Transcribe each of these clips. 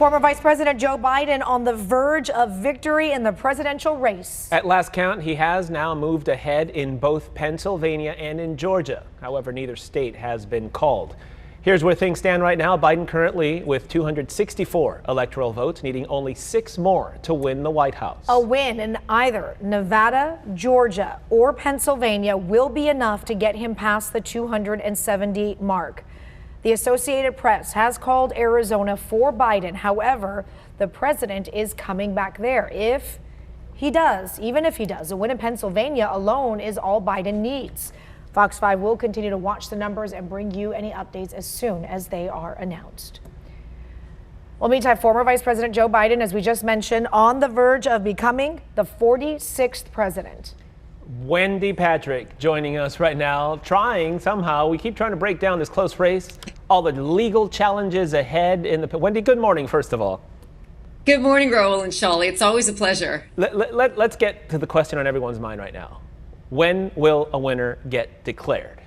Former Vice President Joe Biden on the verge of victory in the presidential race. At last count, he has now moved ahead in both Pennsylvania and in Georgia. However, neither state has been called. Here's where things stand right now. Biden currently with 264 electoral votes, needing only 6 more to win the White House. A win in either Nevada, Georgia, or Pennsylvania will be enough to get him past the 270 mark. The Associated Press has called Arizona for Biden. However, the president is coming back there. If he does, even if he does, a win in Pennsylvania alone is all Biden needs. Fox 5 will continue to watch the numbers and bring you any updates as soon as they are announced. Well, meantime, former Vice President Joe Biden, as we just mentioned, on the verge of becoming the 46th president. Wendy Patrick joining us right now, we keep trying to break down this close race, all the legal challenges ahead Wendy, good morning, first of all. Good morning, Raul and Shawley. It's always a pleasure. Let's get to the question on everyone's mind right now. When will a winner get declared?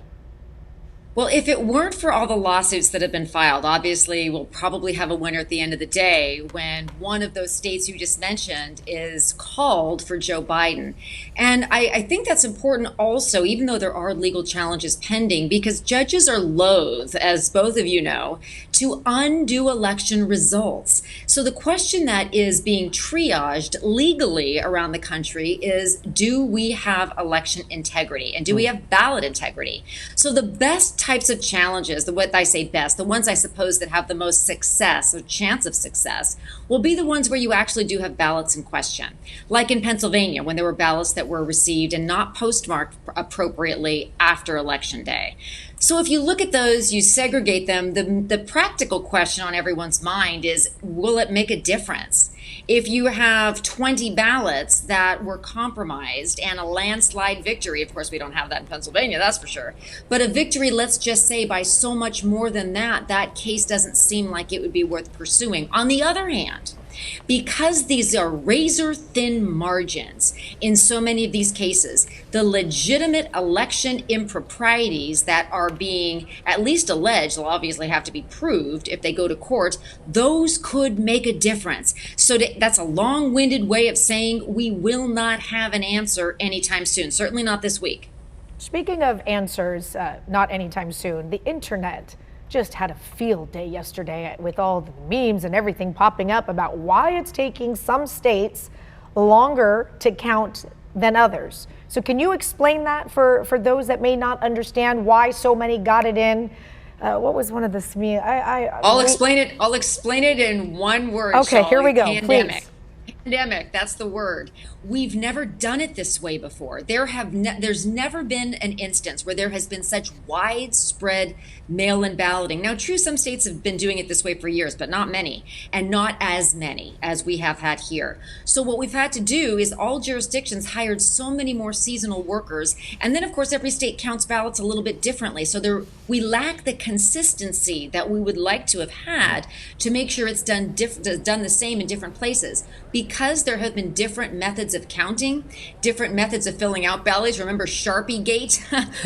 Well, if it weren't for all the lawsuits that have been filed, obviously we'll probably have a winner at the end of the day when one of those states you just mentioned is called for Joe Biden. And I think that's important also, even though there are legal challenges pending, because judges are loath, as both of you know, to undo election results. So the question that is being triaged legally around the country is, do we have election integrity and do we have ballot integrity? So the best types of challenges, what I say best, the ones I suppose that have the most success or chance of success, will be the ones where you actually do have ballots in question. Like in Pennsylvania, when there were ballots that were received and not postmarked appropriately after Election Day. So if you look at those, you segregate them, the practical question on everyone's mind is, will it make a difference? If you have 20 ballots that were compromised and a landslide victory, of course we don't have that in Pennsylvania, that's for sure, but a victory, let's just say by so much more than that, that case doesn't seem like it would be worth pursuing. On the other hand, because these are razor thin margins in so many of these cases, the legitimate election improprieties that are being at least alleged, will obviously have to be proved if they go to court, those could make a difference. So that's a long-winded way of saying we will not have an answer anytime soon, certainly not this week. Speaking of answers, not anytime soon, the internet just had a field day yesterday with all the memes and everything popping up about why it's taking some states longer to count than others. So can you explain that for those that may not understand why so many got it in? What was one of the memes? I'll explain it in one word. Okay, Shawley. Here we go. Pandemic. Please. Pandemic, that's the word. We've never done it this way before. There's never been an instance where there has been such widespread mail-in balloting. Now, true, some states have been doing it this way for years, but not many, and not as many as we have had here. So what we've had to do is all jurisdictions hired so many more seasonal workers, and then of course every state counts ballots a little bit differently. So we lack the consistency that we would like to have had to make sure it's done the same in different places. Because there have been different methods of counting, different methods of filling out ballots. Remember Sharpie Gate?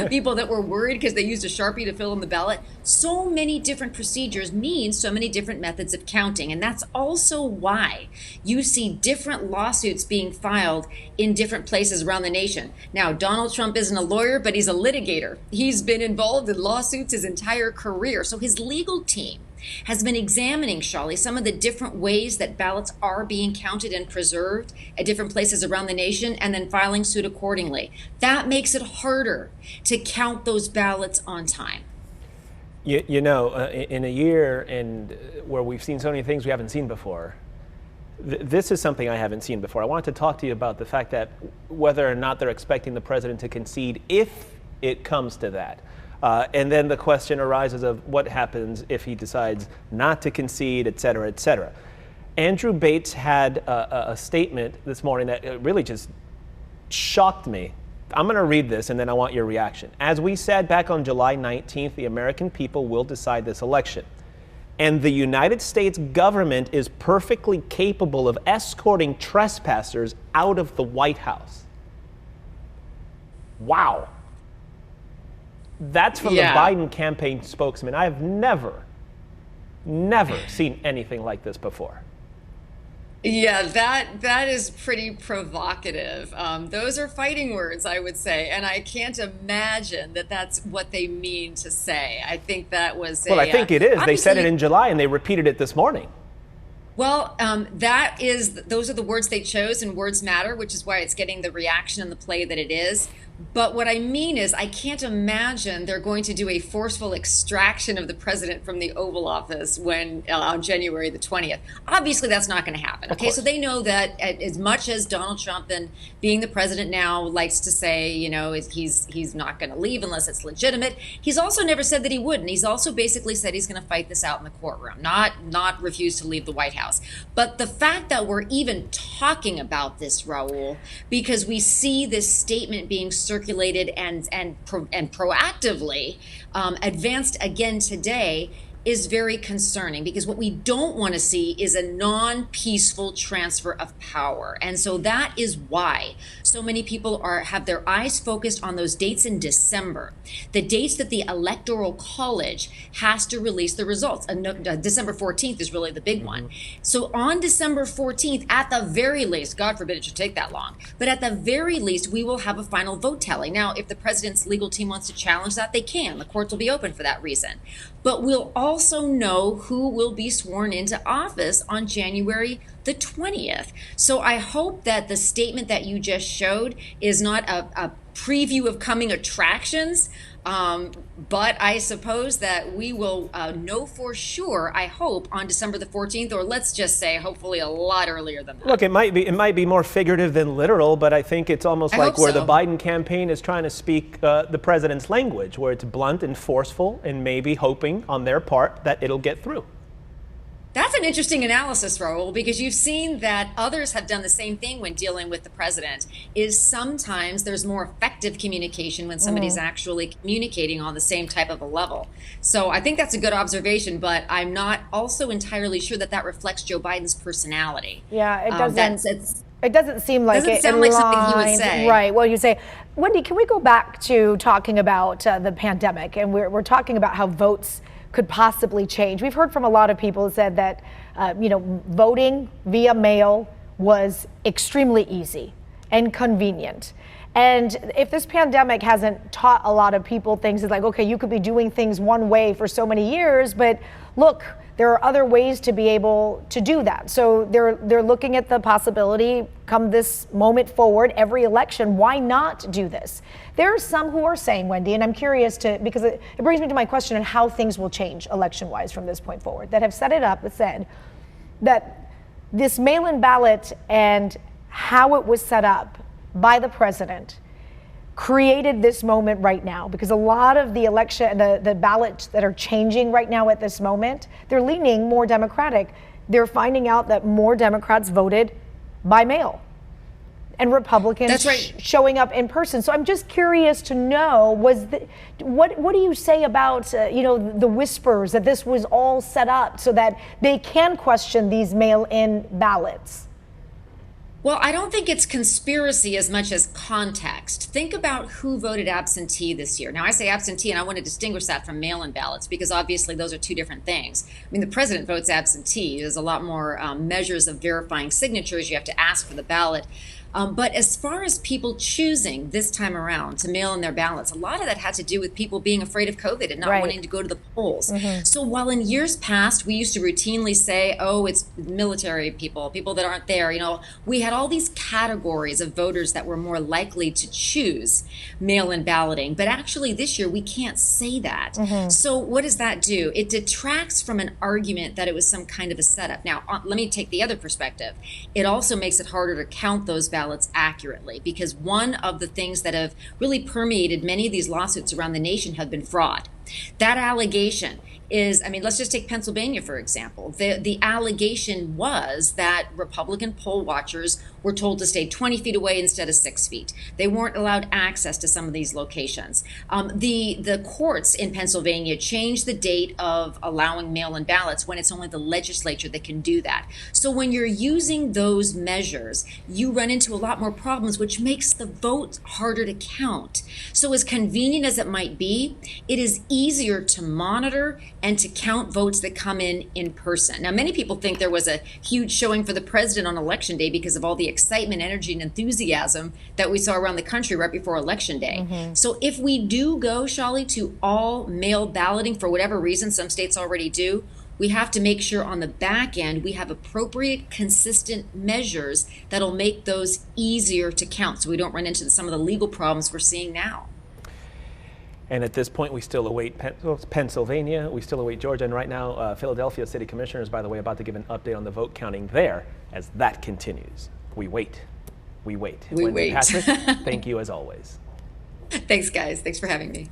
People that were worried because they used a Sharpie to fill in the ballot. So many different procedures mean so many different methods of counting. And that's also why you see different lawsuits being filed in different places around the nation. Now, Donald Trump isn't a lawyer, but he's a litigator. He's been involved in lawsuits his entire career. So his legal team has been examining, Shawley, some of the different ways that ballots are being counted and preserved at different places around the nation, and then filing suit accordingly. That makes it harder to count those ballots on time. You know, in a year where we've seen so many things we haven't seen before, this is something I haven't seen before. I wanted to talk to you about the fact that whether or not they're expecting the president to concede if it comes to that. And then the question arises of what happens if he decides not to concede, et cetera, et cetera. Andrew Bates had a statement this morning that really just shocked me. I'm going to read this and then I want your reaction. As we said back on July 19th, the American people will decide this election. And the United States government is perfectly capable of escorting trespassers out of the White House. Wow. That's from the Biden campaign spokesman. I have never Never seen anything like this before. Yeah, that is pretty provocative. Those are fighting words, I would say, and I can't imagine that that's what they mean to say. I think that was Well, I think it is. They said it obviously- in July, and they repeated it this morning. Well, those are the words they chose, and words matter, which is why it's getting the reaction and the play that it is. But what I mean is, I can't imagine they're going to do a forceful extraction of the president from the Oval Office when on January the 20th. Obviously, that's not going to happen. Okay, so they know that as much as Donald Trump, and being the president now, likes to say, he's not going to leave unless it's legitimate. He's also never said that he wouldn't. He's also basically said he's going to fight this out in the courtroom, not refuse to leave the White House. But the fact that we're even talking about this, Raul, because we see this statement being circulated and proactively advanced again today is very concerning, because what we don't want to see is a non-peaceful transfer of power. And so that is why so many people have their eyes focused on those dates in December, the dates that the Electoral College has to release the results. December 14th is really the big one. So on December 14th, at the very least, God forbid it should take that long, but at the very least, we will have a final vote tally. Now, if the president's legal team wants to challenge that, they can. The courts will be open for that reason. But we'll also know who will be sworn into office on January the 20th. So I hope that the statement that you just showed is not a preview of coming attractions, but I suppose that we will know for sure, I hope, on December the 14th, or let's just say hopefully a lot earlier than that. Look, it might be more figurative than literal, but I think it's almost like where the Biden campaign is trying to speak the president's language, where it's blunt and forceful, and maybe hoping on their part that it'll get through. That's an interesting analysis, Raul, because you've seen that others have done the same thing when dealing with the president, is sometimes there's more effective communication when somebody's actually communicating on the same type of a level. So I think that's a good observation, but I'm not also entirely sure that reflects Joe Biden's personality. Yeah, it doesn't. It doesn't seem like it sound like something he would say. Right. Well, you say, Wendy, can we go back to talking about the pandemic? And we're talking about how votes could possibly change. We've heard from a lot of people who said that, voting via mail was extremely easy and convenient. And if this pandemic hasn't taught a lot of people things, it's like, okay, you could be doing things one way for so many years, but look, there are other ways to be able to do that. So they're looking at the possibility, come this moment forward, every election, why not do this? There are some who are saying, Wendy, and I'm curious because it brings me to my question on how things will change election-wise from this point forward, that have set it up, that said that this mail-in ballot and how it was set up by the president created this moment right now, because a lot of the election, the ballots that are changing right now at this moment, they're leaning more Democratic. They're finding out that more Democrats voted by mail and Republicans showing up in person. So I'm just curious to know, what do you say about the whispers that this was all set up so that they can question these mail-in ballots? Well, I don't think it's conspiracy as much as context. Think about who voted absentee this year. Now, I say absentee, and I want to distinguish that from mail-in ballots, because obviously those are two different things. I mean, the president votes absentee. There's a lot more measures of verifying signatures. You have to ask for the ballot. But as far as people choosing this time around to mail in their ballots, a lot of that had to do with people being afraid of COVID and not wanting to go to the polls. So while in years past, we used to routinely say, oh, it's military people that aren't there, we had all these categories of voters that were more likely to choose mail-in balloting. But actually this year, we can't say that. So what does that do? It detracts from an argument that it was some kind of a setup. Now, let me take the other perspective. It also makes it harder to count those ballots accurately, because one of the things that have really permeated many of these lawsuits around the nation have been fraud. That allegation is, let's just take Pennsylvania, for example. The allegation was that Republican poll watchers were told to stay 20 feet away instead of 6 feet. They weren't allowed access to some of these locations. The courts in Pennsylvania changed the date of allowing mail-in ballots when it's only the legislature that can do that. So when you're using those measures, you run into a lot more problems, which makes the vote harder to count. So as convenient as it might be, it is easier to monitor and to count votes that come in person. Now, many people think there was a huge showing for the president on election day because of all the excitement, energy, and enthusiasm that we saw around the country right before election day. So if we do go, Shali, to all mail balloting for whatever reason, some states already do, we have to make sure on the back end we have appropriate, consistent measures that'll make those easier to count so we don't run into some of the legal problems we're seeing now. And at this point, we still await Pennsylvania, we still await Georgia, and right now, Philadelphia City Commissioner is, by the way, about to give an update on the vote counting there as that continues. We wait. We wait. We Lindsay wait. Patrick, thank you as always. Thanks, guys. Thanks for having me.